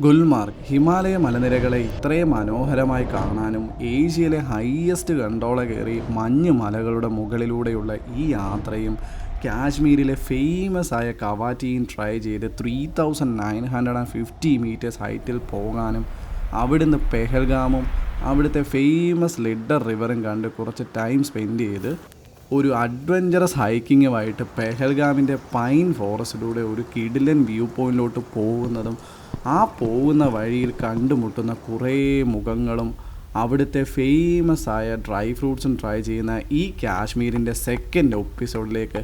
ഗുൽമാർഗ് ഹിമാലയ മലനിരകളെ ഇത്രയും മനോഹരമായി കാണാനും ഏഷ്യയിലെ ഹൈയസ്റ്റ് കണ്ടോള കയറി മഞ്ഞ് മലകളുടെ മുകളിലൂടെയുള്ള ഈ യാത്രയും കാശ്മീരിലെ ഫേമസ് ആയ കവാറ്റിയും ട്രൈ ചെയ്ത് 3950 മീറ്റേഴ്സ് ഹൈറ്റിൽ പോകാനും അവിടുന്ന് പെഹൽഗാമും അവിടുത്തെ ഫേമസ് ലിഡർ റിവറും കണ്ട് കുറച്ച് ടൈം സ്പെൻഡ് ചെയ്ത് ഒരു അഡ്വഞ്ചറസ് ഹൈക്കിങ്ങുമായിട്ട് പെഹൽഗാമിൻ്റെ പൈൻ ഫോറസ്റ്റിലൂടെ ഒരു കിടിലൻ വ്യൂ പോയിൻറ്റിലോട്ട് പോകുന്നതും ആ പോകുന്ന വഴിയിൽ കണ്ടുമുട്ടുന്ന കുറേ മുഖങ്ങളും അവിടുത്തെ ഫേമസ് ആയ ഡ്രൈ ഫ്രൂട്ട്സും ട്രൈ ചെയ്യുന്ന ഈ കാശ്മീരിൻ്റെ സെക്കൻഡ് എപ്പിസോഡിലേക്ക്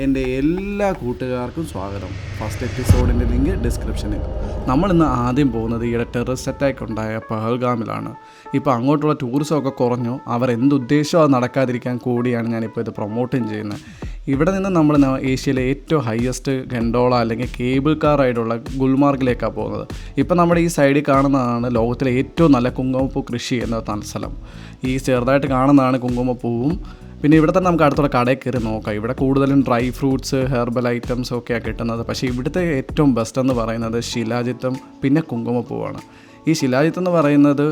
എൻ്റെ എല്ലാ കൂട്ടുകാർക്കും സ്വാഗതം. ഫസ്റ്റ് എപ്പിസോഡിൻ്റെ ലിങ്ക് ഡിസ്ക്രിപ്ഷനിൽ. നമ്മളിന്ന് ആദ്യം പോകുന്നത് ഈയിടെ ടെററിസ്റ്റ് അറ്റാക്ക് ഉണ്ടായ പഹൽഗാമിലാണ്. ഇപ്പോൾ അങ്ങോട്ടുള്ള ടൂറിസമൊക്കെ കുറഞ്ഞു. അവർ എന്തുദ്ദേശവും അത് നടക്കാതിരിക്കാൻ കൂടിയാണ് ഞാനിപ്പോൾ ഇത് പ്രൊമോട്ടും ചെയ്യുന്നത്. ഇവിടെ നിന്ന് നമ്മൾ ഏഷ്യയിലെ ഏറ്റവും ഹയസ്റ്റ് ഗണ്ടോള അല്ലെങ്കിൽ കേബിൾ കാർ ആയിട്ടുള്ള ഗുൽമാർഗിലേക്കാണ് പോകുന്നത്. ഇപ്പം നമ്മുടെ ഈ സൈഡിൽ കാണുന്നതാണ് ലോകത്തിലെ ഏറ്റവും നല്ല കുങ്കുമപ്പൂ കൃഷി ചെയ്യുന്ന സ്ഥലം. ഈ ചെറുതായിട്ട് കാണുന്നതാണ് കുങ്കുമപ്പൂവും. പിന്നെ ഇവിടെ തന്നെ നമുക്ക് അടുത്തുള്ള കടയിൽ കയറി നോക്കാം. ഇവിടെ കൂടുതലും ഡ്രൈ ഫ്രൂട്ട്സ്, ഹെർബൽ ഐറ്റംസ് ഒക്കെയാണ് കിട്ടുന്നത്. പക്ഷേ ഇവിടുത്തെ ഏറ്റവും ബെസ്റ്റ് എന്ന് പറയുന്നത് ശിലാജിത്തും പിന്നെ കുങ്കുമപ്പൂവാണ്. ഈ ശിലാജിത്ത് എന്ന് പറയുന്നത്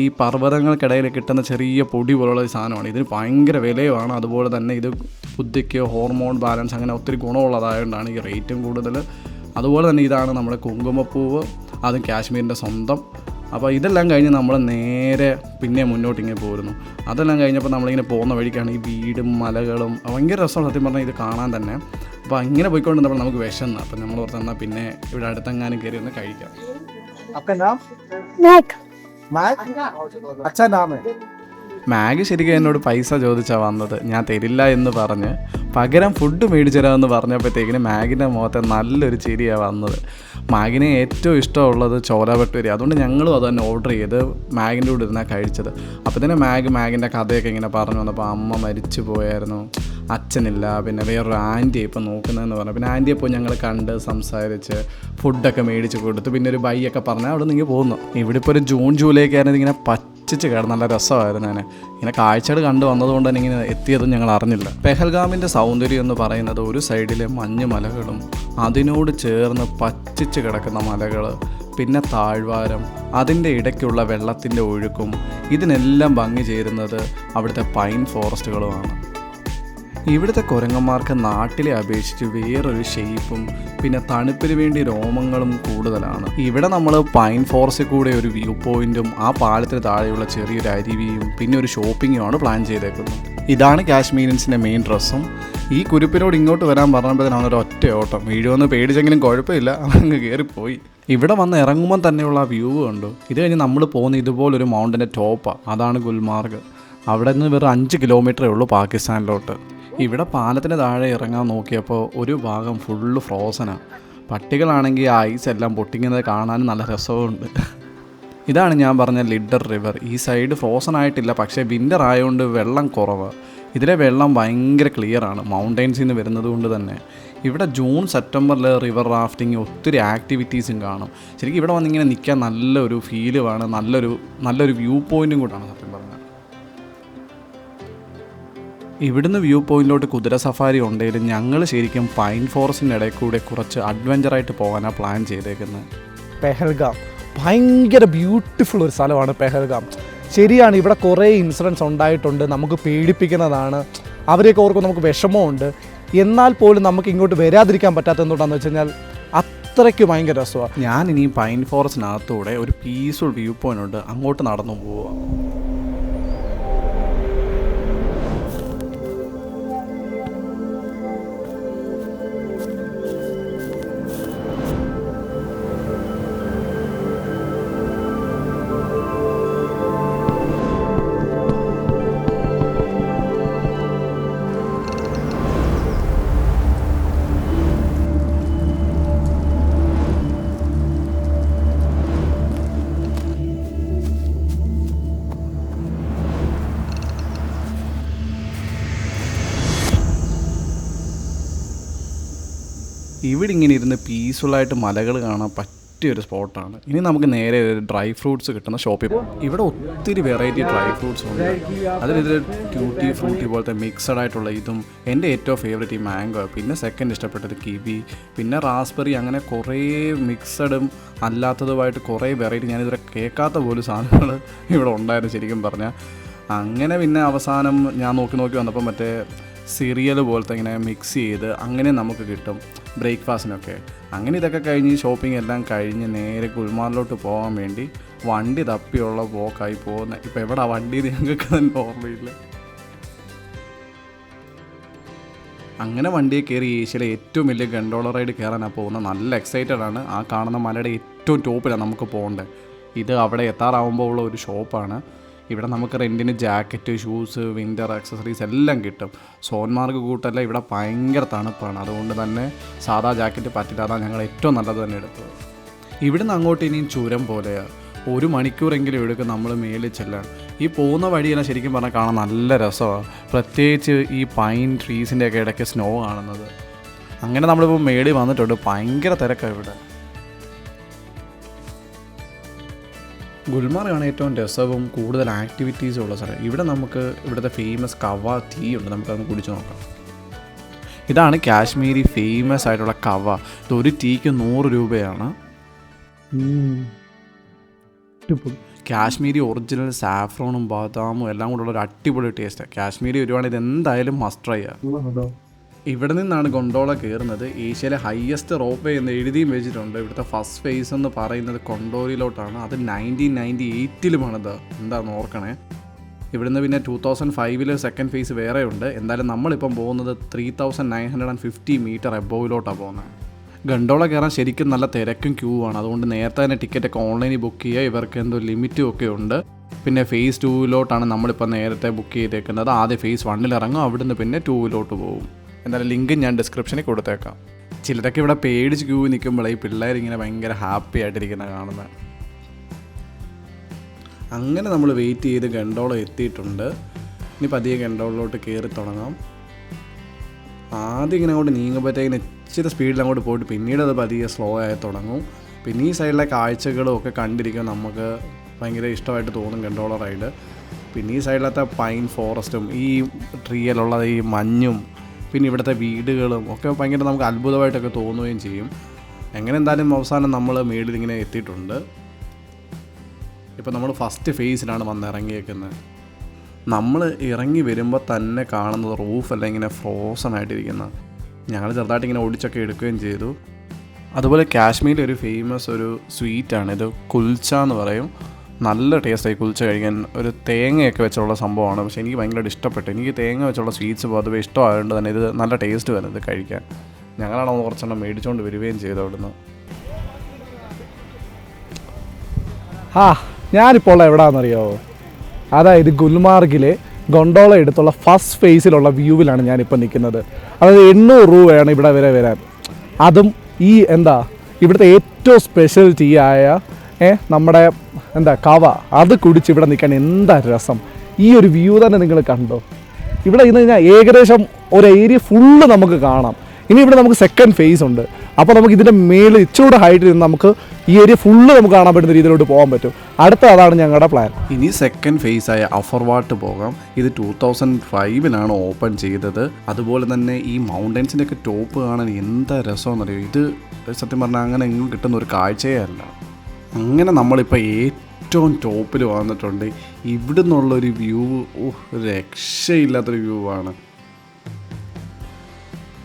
ഈ പർവ്വതങ്ങൾക്കിടയിൽ കിട്ടുന്ന ചെറിയ പൊടി പോലുള്ള ഒരു സാധനമാണ്. ഇതിന് ഭയങ്കര വിലയുമാണ്. അതുപോലെ തന്നെ ഇത് ബുദ്ധിക്ക് ഹോർമോൺ ബാലൻസ് അങ്ങനെ ഒത്തിരി ഗുണമുള്ളതായതുകൊണ്ടാണ് ഈ റേറ്റും കൂടുതൽ. അതുപോലെ തന്നെ ഇതാണ് നമ്മുടെ കുങ്കുമപ്പൂവ്, അതും കാശ്മീരിൻ്റെ സ്വന്തം. അപ്പോൾ ഇതെല്ലാം കഴിഞ്ഞ് നമ്മൾ നേരെ പിന്നെ മുന്നോട്ട് ഇങ്ങനെ പോരുന്നു. അതെല്ലാം കഴിഞ്ഞപ്പോൾ നമ്മളിങ്ങനെ പോകുന്ന വഴിക്കാണ് ഈ വീടും മലകളും ഭയങ്കര രസമാണ് സത്യം പറഞ്ഞാൽ ഇത് കാണാൻ തന്നെ. അപ്പോൾ ഇങ്ങനെ പോയിക്കൊണ്ടിരുന്നപ്പോൾ നമുക്ക് വിശന്ന്. അപ്പം നമ്മൾ ഓർത്ത് എന്നാൽ പിന്നെ ഇവിടെ അടുത്തെങ്ങാനും കയറി ഒന്ന് കഴിക്കാം. മാഗി ശരിക്കും എന്നോട് പൈസ ചോദിച്ചാൽ വന്നത്. ഞാൻ തരില്ല എന്ന് പറഞ്ഞ് പകരം ഫുഡ് മേടിച്ചു തരാമെന്ന് പറഞ്ഞപ്പോഴത്തേക്കിന് മാഗിൻ്റെ മുഖത്തെ നല്ലൊരു ചിരിയാണ് വന്നത്. മാഗിനെ ഏറ്റവും ഇഷ്ടമുള്ളത് ചോല ഭട്ടൂരി. അതുകൊണ്ട് ഞങ്ങളും അത് തന്നെ ഓർഡർ ചെയ്ത് മാഗിൻ്റെ കൂടെ ഇരുന്നാണ് കഴിച്ചത്. അപ്പോൾ തന്നെ മാഗിൻ്റെ കഥയൊക്കെ ഇങ്ങനെ പറഞ്ഞു വന്നപ്പോൾ അമ്മ മരിച്ചു പോയായിരുന്നു, അച്ഛനില്ല, പിന്നെ വേറൊരു ആൻറ്റിയെ ഇപ്പോൾ നോക്കുന്നതെന്ന് പറഞ്ഞു. പിന്നെ ആൻറ്റിയെ പോയി ഞങ്ങൾ കണ്ട് സംസാരിച്ച് ഫുഡൊക്കെ മേടിച്ച് കൊടുത്തു. പിന്നെ ഒരു ബൈ ഒക്കെ പറഞ്ഞാൽ അവിടെ നിന്ന് പോകുന്നു. ഇവിടെ ഇപ്പോൾ ഒരു ജൂൺ ജൂലൈ ഒക്കെ ആയിരുന്നു ഇങ്ങനെ പച്ചിച്ച് കിടന്ന് നല്ല രസമായിരുന്നു. ഞാൻ ഇങ്ങനെ കാഴ്ചകൾ കണ്ടു വന്നതുകൊണ്ട് തന്നെ ഇങ്ങനെ എത്തിയതും ഞങ്ങൾ അറിഞ്ഞില്ല. പെഹൽഗാമിൻ്റെ സൗന്ദര്യം എന്ന് പറയുന്നത് ഒരു സൈഡിലെ മഞ്ഞ് മലകളും അതിനോട് ചേർന്ന് പച്ചിച്ച് കിടക്കുന്ന മലകൾ, പിന്നെ താഴ്വാരം, അതിൻ്റെ ഇടയ്ക്കുള്ള വെള്ളത്തിൻ്റെ ഒഴുക്കും, ഇതിനെല്ലാം ഭംഗി ചേരുന്നത് അവിടുത്തെ പൈൻ ഫോറസ്റ്റുകളുമാണ്. ഇവിടുത്തെ കുരങ്ങന്മാർക്ക് നാട്ടിലെ അപേക്ഷിച്ച് വേറൊരു ഷേപ്പും പിന്നെ തണുപ്പിന് വേണ്ടി രോമങ്ങളും കൂടുതലാണ്. ഇവിടെ നമ്മൾ പൈൻ ഫോറസ്റ്റിൽ കൂടെ ഒരു വ്യൂ പോയിൻറ്റും ആ പാലത്തിന് താഴെയുള്ള ചെറിയൊരു അരുവിയും പിന്നെ ഒരു ഷോപ്പിങ്ങുമാണ് പ്ലാൻ ചെയ്തേക്കുന്നത്. ഇതാണ് കാശ്മീരിയൻസിൻ്റെ മെയിൻ ഡ്രസ്സും. ഈ കുരുപ്പിനോട് ഇങ്ങോട്ട് വരാൻ പറഞ്ഞപ്പോഴത്തേനാണ് ഒരു ഒറ്റ ഓട്ടം. വീഴുമെന്ന് പേടിച്ചെങ്കിലും കുഴപ്പമില്ല, അങ്ങ് കയറിപ്പോയി. ഇവിടെ വന്ന് ഇറങ്ങുമ്പോൾ തന്നെയുള്ള ആ വ്യൂ കണ്ടു. ഇത് കഴിഞ്ഞ് നമ്മൾ പോകുന്ന ഇതുപോലൊരു മൗണ്ടൻ്റെ ടോപ്പാണ്. അതാണ് ഗുൽമാർഗ്. അവിടെ നിന്ന് വെറും 5 കിലോമീറ്ററേ ഉള്ളൂ പാകിസ്ഥാനിലോട്ട്. ഇവിടെ പാലത്തിന് താഴെ ഇറങ്ങാൻ നോക്കിയപ്പോൾ ഒരു ഭാഗം ഫുള്ള് ഫ്രോസനാണ്. പട്ടികളാണെങ്കിൽ ആ ഐസ് എല്ലാം പൊട്ടിക്കുന്നത് കാണാനും നല്ല രസമുണ്ട്. ഇതാണ് ഞാൻ പറഞ്ഞ ലിഡർ റിവർ. ഈ സൈഡ് ഫ്രോസൺ ആയിട്ടില്ല, പക്ഷേ വിൻ്റർ ആയതുകൊണ്ട് വെള്ളം കുറവ്. ഇതിലെ വെള്ളം ഭയങ്കര ക്ലിയറാണ്, മൗണ്ടെയ്ൻസിൽ നിന്ന് വരുന്നത് കൊണ്ട് തന്നെ. ഇവിടെ ജൂൺ സെപ്റ്റംബറിൽ റിവർ റാഫ്റ്റിംഗ് ഒത്തിരി ആക്ടിവിറ്റീസും കാണും. ശരിക്കും ഇവിടെ വന്നിങ്ങനെ നിൽക്കാൻ നല്ലൊരു ഫീലുമാണ്, നല്ലൊരു വ്യൂ പോയിൻറ്റും കൂടാണ് സത്യം പറഞ്ഞാൽ. ഇവിടുന്ന് വ്യൂ പോയിൻറ്റിലോട്ട് കുതിര സഫാരി ഉണ്ടെങ്കിലും ഞങ്ങൾ ശരിക്കും പൈൻ ഫോറസ്റ്റിൻ്റെ ഇടയിൽ കൂടെ കുറച്ച് അഡ്വഞ്ചറായിട്ട് പോകാനാണ് പ്ലാൻ ചെയ്തേക്കുന്നത്. പെഹൽഗാം ഭയങ്കര ബ്യൂട്ടിഫുൾ ഒരു സ്ഥലമാണ് പെഹൽഗാം. ശരിയാണ്, ഇവിടെ കുറേ ഇൻസിഡൻസ് ഉണ്ടായിട്ടുണ്ട്, നമുക്ക് പേടിപ്പിക്കുന്നതാണ്, അവരെയൊക്കെ ഓർക്കും നമുക്ക് വിഷമമുണ്ട്. എന്നാൽ പോലും നമുക്ക് ഇങ്ങോട്ട് വരാതിരിക്കാൻ പറ്റാത്ത എന്തുകൊണ്ടാണെന്ന് വെച്ച് കഴിഞ്ഞാൽ അത്രയ്ക്ക് ഭയങ്കര രസമാണ്. ഞാൻ ഇനി പൈൻ ഫോറസ്റ്റിനകത്തൂടെ ഒരു പീസ്ഫുൾ വ്യൂ പോയിൻ്റ് ഉണ്ട്, അങ്ങോട്ട് നടന്നു പോവുക. ഇവിടെ ഇങ്ങനെ ഇരുന്ന് പീസ്ഫുള്ളായിട്ട് മലകൾ കാണാൻ പറ്റിയൊരു സ്പോട്ടാണ്. ഇനി നമുക്ക് നേരെ ഒരു ഡ്രൈ ഫ്രൂട്ട്സ് കിട്ടുന്ന ഷോപ്പിൽ പോകും. ഇവിടെ ഒത്തിരി വെറൈറ്റി ഡ്രൈ ഫ്രൂട്ട്സ് ഉണ്ട്. അതിലിത് ട്യൂട്ടി ഫ്രൂട്ടി പോലത്തെ മിക്സഡ് ആയിട്ടുള്ള ഇതും, എൻ്റെ ഏറ്റവും ഫേവറേറ്റ് ഈ മാംഗോ, പിന്നെ സെക്കൻഡ് ഇഷ്ടപ്പെട്ടത് കിവി, പിന്നെ റാസ്ബെറി, അങ്ങനെ കുറേ മിക്സഡും അല്ലാത്തതുമായിട്ട് കുറേ വെറൈറ്റി ഞാനിതുവരെ കേൾക്കാത്ത പോലും സാധനങ്ങൾ ഇവിടെ ഉണ്ടായിരുന്നു ശരിക്കും പറഞ്ഞാൽ. അങ്ങനെ പിന്നെ അവസാനം ഞാൻ നോക്കി വന്നപ്പോൾ മറ്റേ സിറിയൽ പോലത്തെ ഇങ്ങനെ മിക്സ് ചെയ്ത് അങ്ങനെ നമുക്ക് കിട്ടും ബ്രേക്ക്ഫാസ്റ്റിനൊക്കെ. അങ്ങനെ ഇതൊക്കെ കഴിഞ്ഞ് ഷോപ്പിംഗ് എല്ലാം കഴിഞ്ഞ് നേരെ ഗുൽമാറിലോട്ട് പോകാൻ വേണ്ടി വണ്ടി തപ്പിയുള്ള പോക്കായി പോകുന്നത്. ഇപ്പോൾ എവിടെ വണ്ടി ഞങ്ങൾക്ക് തന്നെ ഓർമ്മയില്ല. അങ്ങനെ വണ്ടിയെ കയറി ഏഷ്യയിലെ ഏറ്റവും വലിയ ഗണ്ടോള റൈഡ് കയറാനാണ് പോകുന്നത്. നല്ല എക്സൈറ്റഡ് ആണ്. ആ കാണുന്ന മലയുടെ ഏറ്റവും ടോപ്പിലാണ് നമുക്ക് പോകേണ്ടത്. ഇത് അവിടെ എത്താറാവുമ്പോൾ ഉള്ള ഒരു ഷോപ്പാണ്. ഇവിടെ നമുക്ക് റെൻറ്റിന് ജാക്കറ്റ്, ഷൂസ്, വിൻ്റർ ആക്സസറീസ് എല്ലാം കിട്ടും. സോൻമാർഗ് കൂട്ടല്ല, ഇവിടെ ഭയങ്കര തണുപ്പാണ്. അതുകൊണ്ട് തന്നെ സാധാ ജാക്കറ്റ് പറ്റില്ല. അതാണ് ഞങ്ങൾ ഏറ്റവും നല്ലത് തന്നെ എടുത്തത്. ഇവിടുന്ന് അങ്ങോട്ട് ഇനിയും ചുരം പോലെയാണ്. 1 മണിക്കൂറെങ്കിലും എടുക്കും നമ്മൾ മേളിൽ ചെല്ലാൻ. ഈ പോകുന്ന വഴിയെല്ലാം ശരിക്കും പറഞ്ഞാൽ കാണാൻ നല്ല രസമാണ്. പ്രത്യേകിച്ച് ഈ പൈൻ ട്രീസിൻ്റെ ഒക്കെ ഇടയ്ക്ക് സ്നോ കാണുന്നത്. അങ്ങനെ നമ്മളിപ്പോൾ മേളിൽ വന്നിട്ടുണ്ട്. ഭയങ്കര തിരക്കാണ് ഇവിടെ. ഗുൽമാർഗാണ് ഏറ്റവും രസവും കൂടുതൽ ആക്ടിവിറ്റീസും ഉള്ള സ്ഥലം. ഇവിടെ നമുക്ക് ഇവിടുത്തെ ഫേമസ് കവ ടീ ഉണ്ട്. നമുക്കതൊന്ന് കുടിച്ച് നോക്കാം. ഇതാണ് കാശ്മീരി ഫേമസ് ആയിട്ടുള്ള കവ. ഇത് ഒരു ടീക്ക് 100 രൂപയാണ്. കാശ്മീരി ഒറിജിനൽ സാഫ്രോണും ബാദാമും എല്ലാം കൂടെ ഒരു അടിപൊളി ടേസ്റ്റാണ്. കാശ്മീരി വരുവാണെങ്കിൽ ഇത് എന്തായാലും മസ്റ്റ് ട്രൈ ആണ്. ഇവിടെ നിന്നാണ് ഗൊണ്ടോള കയറുന്നത്. ഏഷ്യയിലെ ഹയസ്റ്റ് റോപ്പ് വേ എന്ന് എഴുതിയും വെച്ചിട്ടുണ്ട്. ഇവിടുത്തെ ഫസ്റ്റ് ഫേസ് എന്ന് പറയുന്നത് കൊണ്ടോരിയിലോട്ടാണ്. അത് 1998-ലുമാണിത്. എന്താണെന്ന് ഓർക്കണേ. ഇവിടുന്ന് പിന്നെ 2005 സെക്കൻഡ് ഫേസ് വേറെ ഉണ്ട്. എന്തായാലും നമ്മളിപ്പം പോകുന്നത് 3950 മീറ്റർ എബോവിലോട്ടാണ് പോകുന്നത്. ഗണ്ടോള കയറാൻ ശരിക്കും നല്ല തിരക്കും ക്യൂ ആണ്. അതുകൊണ്ട് നേരത്തെ തന്നെ ടിക്കറ്റൊക്കെ ഓൺലൈനിൽ ബുക്ക് ചെയ്യുക. ഇവർക്ക് എന്തോ ലിമിറ്റും ഒക്കെ ഉണ്ട്. പിന്നെ ഫേസ് 2-ലോട്ടാണ് നമ്മളിപ്പോൾ നേരത്തെ ബുക്ക് ചെയ്തേക്കുന്നത്. ആദ്യം ഫേസ് 1-ൽ ഇറങ്ങും, അവിടുന്ന് പിന്നെ 2-ലോട്ട് പോകും. എന്തായാലും ലിങ്ക് ഞാൻ ഡിസ്ക്രിപ്ഷനിൽ കൊടുത്തേക്കാം. ചിലരൊക്കെ ഇവിടെ പേടിച്ച് ക്യൂ നിൽക്കുമ്പോഴേ ഈ പിള്ളേരിങ്ങനെ ഭയങ്കര ഹാപ്പി ആയിട്ടിരിക്കുന്ന കാണുന്നത്. അങ്ങനെ നമ്മൾ വെയിറ്റ് ചെയ്ത് ഗണ്ടോള എത്തിയിട്ടുണ്ട്. ഇനി പതിയെ ഗണ്ടോളിലോട്ട് കയറി തുടങ്ങാം. ആദ്യം ഇങ്ങനെ അങ്ങോട്ട് നീങ്ങുമ്പോഴത്തേക്കിന് ഇച്ചിരി സ്പീഡിൽ അങ്ങോട്ട് പോയിട്ട് പിന്നീട് അത് പതിയെ സ്ലോ ആയി തുടങ്ങും. പിന്നെ ഈ സൈഡിലെ കാഴ്ചകളും ഒക്കെ കണ്ടിരിക്കാൻ നമുക്ക് ഭയങ്കര ഇഷ്ടമായിട്ട് തോന്നും ഗണ്ടോള റൈഡ്. പിന്നെ ഈ സൈഡിലത്തെ പൈൻ ഫോറസ്റ്റും ഈ ട്രീയിലുള്ള ഈ മഞ്ഞും പിന്നെ ഇവിടുത്തെ വീടുകളും ഒക്കെ ഭയങ്കര നമുക്ക് അത്ഭുതമായിട്ടൊക്കെ തോന്നുകയും ചെയ്യും. എങ്ങനെ എന്തായാലും അവസാനം നമ്മൾ മേളിൽ ഇങ്ങനെ എത്തിയിട്ടുണ്ട്. ഇപ്പോൾ നമ്മൾ ഫസ്റ്റ് ഫേസിലാണ് വന്നിറങ്ങിയേക്കുന്നത്. നമ്മൾ ഇറങ്ങി വരുമ്പോൾ തന്നെ കാണുന്നത് റൂഫെല്ലാം ഇങ്ങനെ ഫ്രോസൺ ആയിട്ടിരിക്കുന്നത്. ഞങ്ങൾ ചെറുതായിട്ട് ഇങ്ങനെ ഓടിച്ചൊക്കെ എടുക്കുകയും ചെയ്തു. അതുപോലെ കാശ്മീരിൽ ഒരു ഫേമസ് ഒരു സ്വീറ്റാണ് ഇത്, കുൽച്ച എന്ന് പറയും. നല്ല ടേസ്റ്റായി കുൽച്ച കഴിക്കാൻ. ഒരു തേങ്ങയൊക്കെ വെച്ചുള്ള സംഭവമാണ്. പക്ഷേ എനിക്ക് ഭയങ്കരമായിട്ട് ഇഷ്ടപ്പെട്ടു. എനിക്ക് തേങ്ങ വെച്ചുള്ള സ്വീറ്റ്സ് പൊതുവെ ഇഷ്ടമായതുകൊണ്ട് തന്നെ ഇത് നല്ല ടേസ്റ്റ് വരുന്നത് കഴിക്കാൻ. ഞങ്ങളാണ് കുറച്ചെണ്ണം മേടിച്ചുകൊണ്ട് വരികയും ചെയ്തു അവിടുന്ന്. ഞാനിപ്പോൾ എവിടെയാണെന്നറിയാമോ? അതായത് ഗുൽമാർഗിലെ ഗൊണ്ടോള എടുത്തുള്ള ഫസ്റ്റ് ഫേസിലുള്ള വ്യൂവിലാണ് ഞാനിപ്പോൾ നിൽക്കുന്നത്. അതായത് 800 രൂപയാണ് ഇവിടെ വരെ വരാൻ. അതും ഈ ഇവിടുത്തെ ഏറ്റവും സ്പെഷ്യൽ ടീ ആയ നമ്മുടെ കവ അത് കുടിച്ച് ഇവിടെ നിൽക്കാൻ എന്താ രസം. ഈ ഒരു വ്യൂ തന്നെ നിങ്ങൾ കണ്ടോ? ഇവിടെ ഇന്ന് കഴിഞ്ഞാൽ ഏകദേശം ഒരു ഏരിയ ഫുള്ള് നമുക്ക് കാണാം. ഇനി ഇവിടെ നമുക്ക് സെക്കൻഡ് ഫേസ് ഉണ്ട്. അപ്പോൾ നമുക്ക് ഇതിൻ്റെ മേളിൽ ഇച്ചിരൂടെ ഹൈറ്റിൽ നിന്ന് നമുക്ക് ഈ ഏരിയ ഫുള്ള് നമുക്ക് കാണാൻ പറ്റുന്ന രീതിയിലോട്ട് പോകാൻ പറ്റും. അതാണ് ഞങ്ങളുടെ പ്ലാൻ. ഇനി സെക്കൻഡ് ഫേസായ അഫർവാട്ട് പോകാം. ഇത് 2005-ലാണ് ഓപ്പൺ ചെയ്തത്. അതുപോലെ തന്നെ ഈ മൗണ്ടൻസിൻ്റെ ഒക്കെ ടോപ്പ് കാണാൻ എന്താ രസമെന്നറിയോ. ഇത് സത്യം പറഞ്ഞാൽ അങ്ങനെ എങ്ങും കിട്ടുന്ന ഒരു കാഴ്ചയേ അല്ല. അങ്ങനെ നമ്മളിപ്പോൾ ഏറ്റവും ടോപ്പിൽ വന്നിട്ടുണ്ട്. ഇവിടെ നിന്നുള്ളൊരു വ്യൂ രക്ഷയില്ലാത്തൊരു വ്യൂ ആണ്.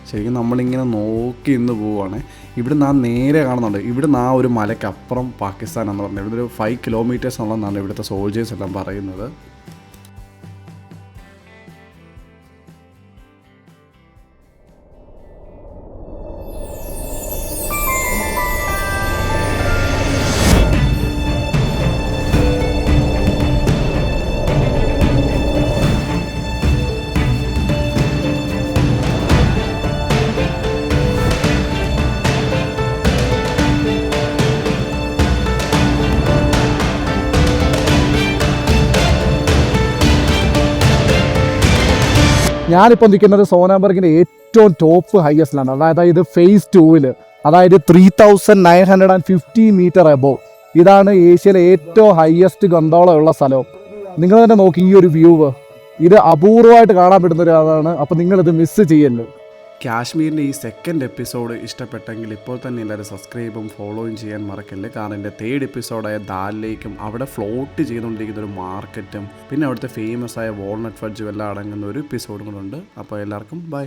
ശരിക്കും നമ്മളിങ്ങനെ നോക്കി ഇന്ന് പോവുകയാണ്. ഇവിടുന്ന് ആ നേരെ കാണുന്നുണ്ട്. ഇവിടുന്ന് ആ ഒരു മലയ്ക്കപ്പുറം പാകിസ്ഥാൻ എന്ന് പറഞ്ഞത്. ഇവിടെ ഒരു 5 കിലോമീറ്റേഴ്സ് ഉള്ളതെന്നാണ് ഇവിടുത്തെ സോൾജേഴ്സ് എല്ലാം പറയുന്നത്. ഞാനിപ്പോൾ നിൽക്കുന്നത് സോനാബർഗിൻ്റെ ഏറ്റവും ടോപ്പ് ഹയസ്റ്റിലാണ്, അതായത് ഇത് ഫേസ് 2-ൽ, അതായത് 3950 മീറ്റർ എബോവ്. ഇതാണ് ഏഷ്യയിലെ ഏറ്റവും ഹയസ്റ്റ് ഗണ്ടോള ഉള്ള സ്ഥലം. നിങ്ങൾ തന്നെ നോക്കി ഈ ഒരു വ്യൂ, ഇത് അപൂർവമായിട്ട് കാണാൻ പറ്റുന്ന ഒരു അതാണ്. അപ്പോൾ നിങ്ങളിത് മിസ് ചെയ്യല്ലോ. കാശ്മീരിൻ്റെ ഈ സെക്കൻഡ് എപ്പിസോഡ് ഇഷ്ടപ്പെട്ടെങ്കിൽ ഇപ്പോൾ തന്നെ എല്ലാവരും സബ്സ്ക്രൈബും ഫോളോയും ചെയ്യാൻ മറക്കല്ലേ. കാരണം എൻ്റെ തേർഡ് എപ്പിസോഡായ ദാലിലേക്കും അവിടെ ഫ്ലോട്ട് ചെയ്തുകൊണ്ടിരിക്കുന്ന ഒരു മാർക്കറ്റും പിന്നെ അവിടുത്തെ ഫേമസ് ആയ വാൾനട്ട് ഫഡ്ജും എല്ലാം അടങ്ങുന്ന ഒരു എപ്പിസോഡും കൂടെ ഉണ്ട്. അപ്പോൾ എല്ലാവർക്കും ബൈ.